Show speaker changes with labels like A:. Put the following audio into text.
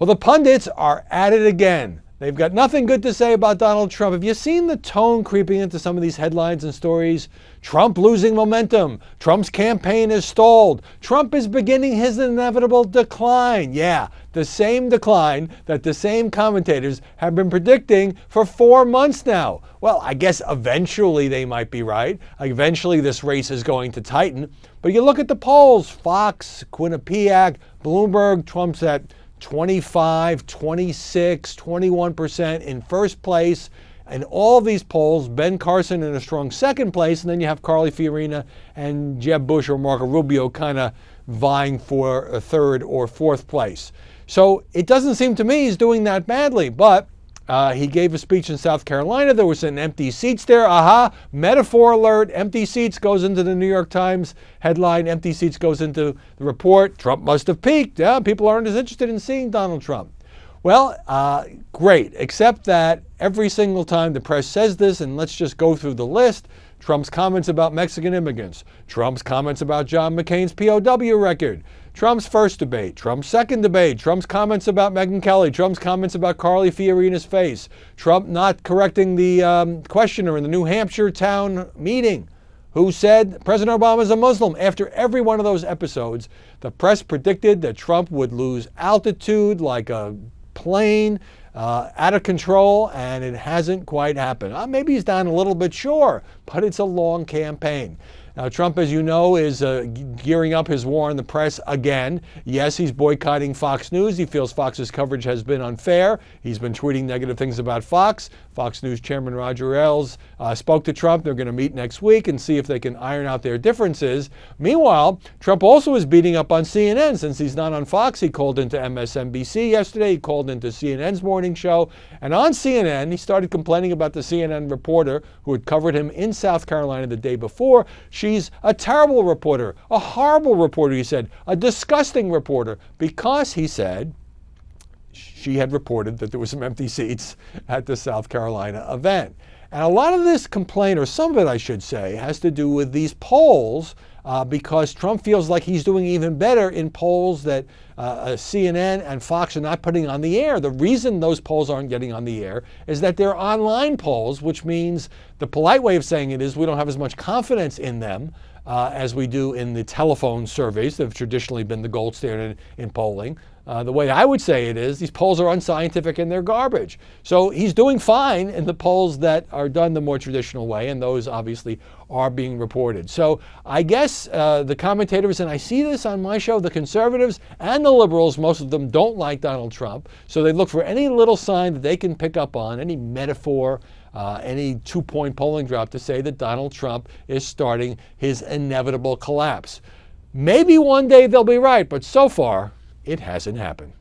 A: Well, the pundits are at it again. They've got nothing good to say about Donald Trump. Have you seen the tone creeping into some of these headlines and stories? Trump losing momentum. Trump's campaign is stalled. Trump is beginning his inevitable decline. Yeah, the same decline that the same commentators have been predicting for 4 months now. Well, I guess eventually they might be right. Eventually this race is going to tighten. But you look at the polls, Fox, Quinnipiac, Bloomberg, Trump's at 25, 26, 21% in first place. In all of these polls, Ben Carson in a strong second place, and then you have Carly Fiorina and Jeb Bush or Marco Rubio kind of vying for a third or fourth place. So it doesn't seem to me he's doing that badly, but he gave a speech in South Carolina. There was an empty seats there. Aha, metaphor alert. Empty seats goes into the New York Times headline. Empty seats goes into the report. Trump must have peaked. Yeah, people aren't as interested in seeing Donald Trump. Well, great, except that every single time the press says this, and let's just go through the list, Trump's comments about Mexican immigrants, Trump's comments about John McCain's POW record, Trump's first debate, Trump's second debate, Trump's comments about Megyn Kelly, Trump's comments about Carly Fiorina's face, Trump not correcting the questioner in the New Hampshire town meeting who said President Obama is a Muslim. After every one of those episodes, the press predicted that Trump would lose altitude like a plane, out of control, and it hasn't quite happened. Maybe he's down a little bit, sure, but it's a long campaign. Now, Trump, as you know, is gearing up his war on the press again. Yes, he's boycotting Fox News. He feels Fox's coverage has been unfair. He's been tweeting negative things about Fox. Fox News chairman Roger Ailes spoke to Trump. They're going to meet next week and see if they can iron out their differences. Meanwhile, Trump also is beating up on CNN. Since he's not on Fox, he called into MSNBC yesterday. He called into CNN's morning show. And on CNN, he started complaining about the CNN reporter who had covered him in South Carolina the day before. She's a terrible reporter, a horrible reporter, he said, a disgusting reporter, because, he said, she had reported that there were some empty seats at the South Carolina event. And a lot of this complaint, or some of it I should say, has to do with these polls because Trump feels like he's doing even better in polls that CNN and Fox are not putting on the air. The reason those polls aren't getting on the air is that they're online polls, which means the polite way of saying it is we don't have as much confidence in them as we do in the telephone surveys that have traditionally been the gold standard in polling. The way I would say it is these polls are unscientific and they're garbage. So he's doing fine in the polls that are done the more traditional way, and those obviously are being reported. So I guess the commentators, and I see this on my show, the conservatives and the liberals, most of them don't like Donald Trump. So they look for any little sign that they can pick up on, any metaphor, any 2-point polling drop to say that Donald Trump is starting his inevitable collapse. Maybe one day they'll be right, but so far, it hasn't happened.